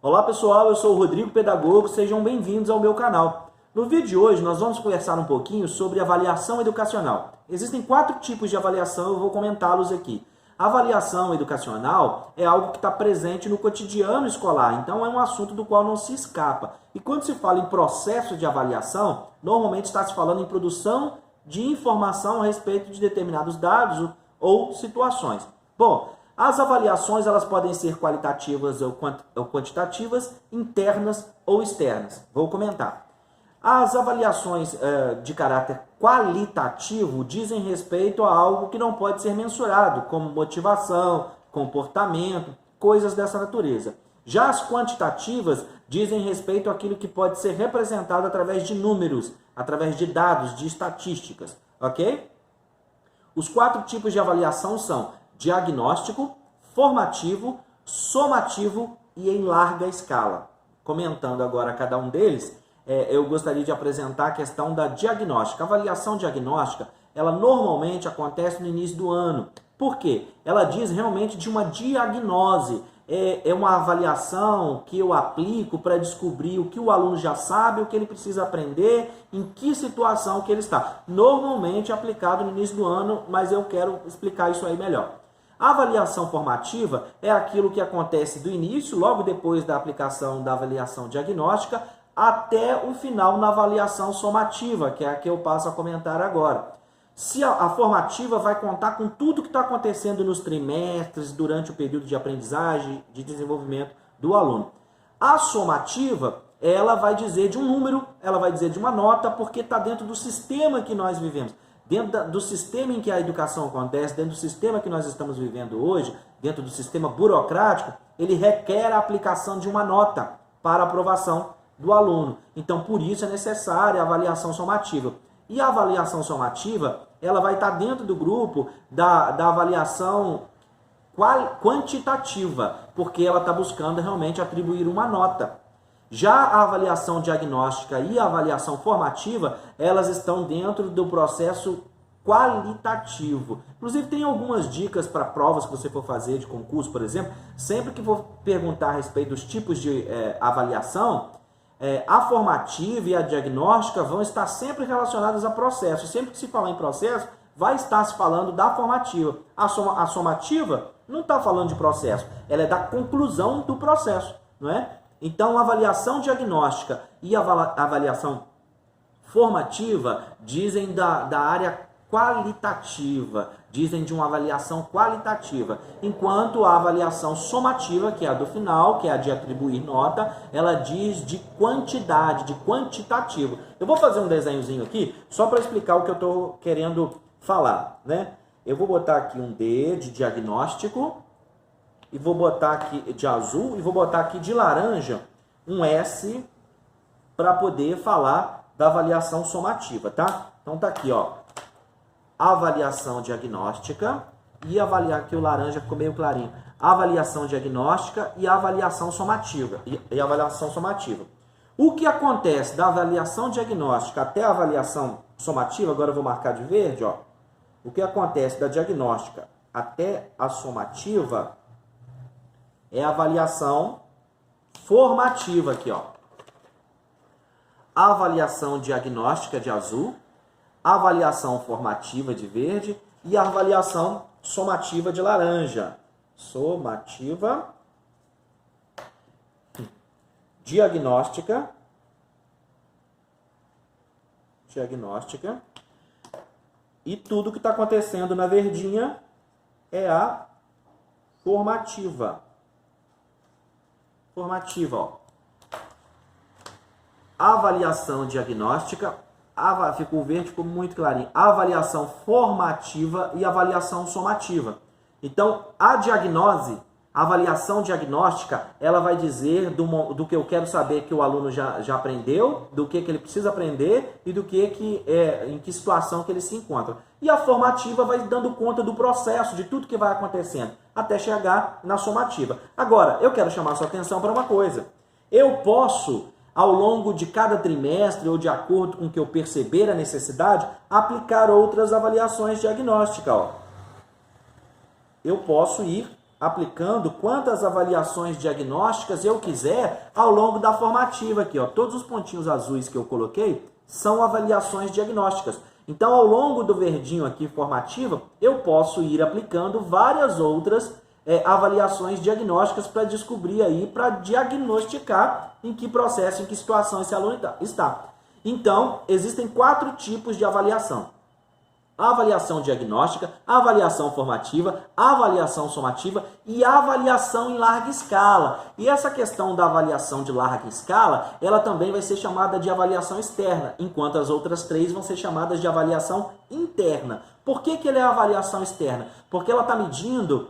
Olá pessoal, eu sou o Rodrigo Pedagogo, sejam bem-vindos ao meu canal. No vídeo de hoje nós vamos conversar um pouquinho sobre avaliação educacional. Existem 4 tipos de avaliação, eu vou comentá-los aqui. A avaliação educacional é algo que está presente no cotidiano escolar, então é um assunto do qual não se escapa. E quando se fala em processo de avaliação, normalmente está se falando em produção de informação a respeito de determinados dados ou situações. Bom, as avaliações elas podem ser qualitativas ou quantitativas, internas ou externas. Vou comentar. As avaliações de caráter qualitativo dizem respeito a algo que não pode ser mensurado, como motivação, comportamento, coisas dessa natureza. Já as quantitativas dizem respeito àquilo que pode ser representado através de números, através de dados, de estatísticas, ok? Os 4 tipos de avaliação são diagnóstico, formativo, somativo e em larga escala. Comentando agora cada um deles, eu gostaria de apresentar a questão da diagnóstica. A avaliação diagnóstica, ela normalmente acontece no início do ano. Por quê? Ela diz realmente de uma diagnose. É uma avaliação que eu aplico para descobrir o que o aluno já sabe, o que ele precisa aprender, em que situação que ele está. Normalmente aplicado no início do ano, mas eu quero explicar isso aí melhor. A avaliação formativa é aquilo que acontece do início, logo depois da aplicação da avaliação diagnóstica, até o final na avaliação somativa, que é a que eu passo a comentar agora. Se a formativa vai contar com tudo que está acontecendo nos trimestres, durante o período de aprendizagem, de desenvolvimento do aluno. A somativa, ela vai dizer de um número, ela vai dizer de uma nota, porque está dentro do sistema que nós vivemos. Dentro do sistema em que a educação acontece, dentro do sistema que nós estamos vivendo hoje, dentro do sistema burocrático, ele requer a aplicação de uma nota para aprovação do aluno. Então, por isso é necessária a avaliação somativa. E a avaliação somativa, ela vai estar dentro do grupo da avaliação quantitativa, porque ela está buscando realmente atribuir uma nota. Já a avaliação diagnóstica e a avaliação formativa, elas estão dentro do processo qualitativo. Inclusive, tem algumas dicas para provas que você for fazer de concurso, por exemplo. Sempre que for perguntar a respeito dos tipos de avaliação, a formativa e a diagnóstica vão estar sempre relacionadas a processo. Sempre que se falar em processo, vai estar se falando da formativa. A somativa não está falando de processo, ela é da conclusão do processo, não é? Então, a avaliação diagnóstica e a avaliação formativa dizem da área qualitativa, dizem de uma avaliação qualitativa, enquanto a avaliação somativa, que é a do final, que é a de atribuir nota, ela diz de quantidade, de quantitativo. Eu vou fazer um desenhozinho aqui, só para explicar o que eu estou querendo falar, né? Eu vou botar aqui um D de diagnóstico, e vou botar aqui de azul, e vou botar aqui de laranja um S para poder falar da avaliação somativa, tá? Então tá aqui, ó, avaliação diagnóstica e avaliar, aqui o laranja ficou meio clarinho, avaliação diagnóstica e avaliação somativa. E avaliação somativa. O que acontece da avaliação diagnóstica até a avaliação somativa, agora eu vou marcar de verde, ó. O que acontece da diagnóstica até a somativa é a avaliação formativa aqui, ó. A avaliação diagnóstica de azul, a avaliação formativa de verde e a avaliação somativa de laranja. Somativa, diagnóstica, e tudo que está acontecendo na verdinha é a formativa. Formativa, ó. A avaliação diagnóstica, ficou verde, ficou muito clarinho. A avaliação formativa e a avaliação somativa. Então, a diagnose, a avaliação diagnóstica, ela vai dizer do que eu quero saber que o aluno já aprendeu, do que ele precisa aprender e em que situação que ele se encontra. E a formativa vai dando conta do processo, de tudo que vai acontecendo, até chegar na somativa. Agora, eu quero chamar a sua atenção para uma coisa. Eu posso, ao longo de cada trimestre, ou de acordo com o que eu perceber a necessidade, aplicar outras avaliações diagnósticas. Ó. Eu posso ir aplicando quantas avaliações diagnósticas eu quiser ao longo da formativa aqui, ó. Todos os pontinhos azuis que eu coloquei são avaliações diagnósticas. Então, ao longo do verdinho aqui, formativa, eu posso ir aplicando várias outras avaliações diagnósticas para descobrir aí, para diagnosticar em que processo, em que situação esse aluno está. Então, existem 4 tipos de avaliação. A avaliação diagnóstica, a avaliação formativa, a avaliação somativa e a avaliação em larga escala. E essa questão da avaliação de larga escala, ela também vai ser chamada de avaliação externa, enquanto as outras 3 vão ser chamadas de avaliação interna. Por que ela é a avaliação externa? Porque ela está medindo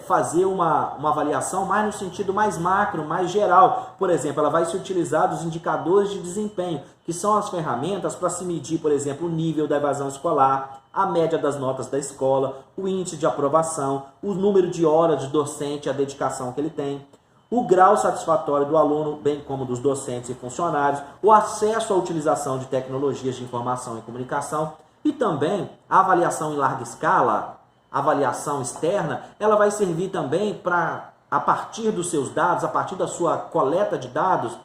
fazer uma avaliação mais no sentido mais macro, mais geral. Por exemplo, ela vai se utilizar dos indicadores de desempenho, que são as ferramentas para se medir, por exemplo, o nível da evasão escolar, a média das notas da escola, o índice de aprovação, o número de horas de docente, a dedicação que ele tem, o grau satisfatório do aluno, bem como dos docentes e funcionários, o acesso à utilização de tecnologias de informação e comunicação e também a avaliação em larga escala. A avaliação externa, ela vai servir também para, a partir dos seus dados, a partir da sua coleta de dados,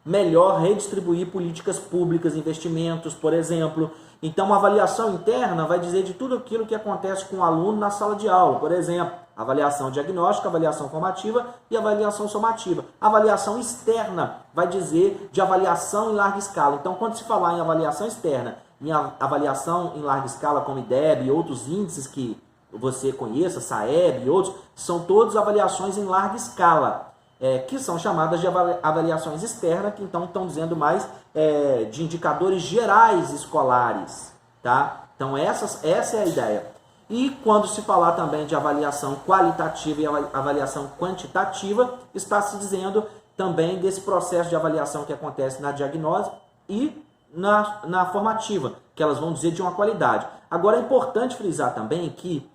melhor redistribuir políticas públicas, investimentos, por exemplo. Então, uma avaliação interna vai dizer de tudo aquilo que acontece com o aluno na sala de aula, por exemplo, avaliação diagnóstica, avaliação formativa e avaliação somativa. A avaliação externa vai dizer de avaliação em larga escala. Então, quando se falar em avaliação externa, em avaliação em larga escala, como IDEB e outros índices que você conheça, SAEB e outros, são todos avaliações em larga escala, que são chamadas de avaliações externas, que então estão dizendo mais de indicadores gerais escolares, tá? Então essa é a ideia. E quando se falar também de avaliação qualitativa e avaliação quantitativa, está se dizendo também desse processo de avaliação que acontece na diagnose e na formativa, que elas vão dizer de uma qualidade. Agora é importante frisar também que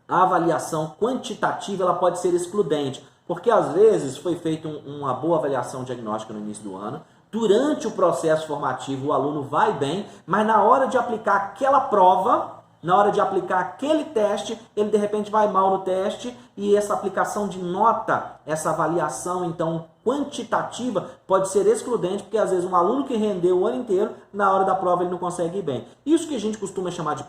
a avaliação quantitativa ela pode ser excludente, porque às vezes foi feita uma boa avaliação diagnóstica no início do ano, durante o processo formativo o aluno vai bem, mas na hora de aplicar aquela prova, na hora de aplicar aquele teste, ele de repente vai mal no teste e essa aplicação de nota, essa avaliação então quantitativa pode ser excludente, porque às vezes um aluno que rendeu o ano inteiro, na hora da prova ele não consegue ir bem. Isso que a gente costuma chamar de,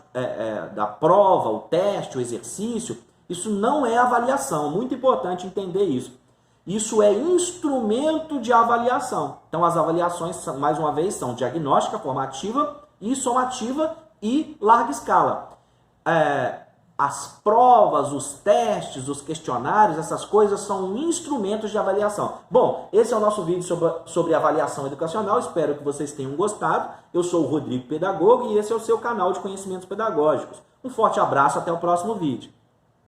da prova, o teste, o exercício, isso não é avaliação, muito importante entender isso. Isso é instrumento de avaliação. Então as avaliações, mais uma vez, são diagnóstica, formativa e somativa e larga escala. As provas, os testes, os questionários, essas coisas são instrumentos de avaliação. Bom, esse é o nosso vídeo sobre avaliação educacional. Espero que vocês tenham gostado. Eu sou o Rodrigo Pedagogo e esse é o seu canal de conhecimentos pedagógicos. Um forte abraço, até o próximo vídeo.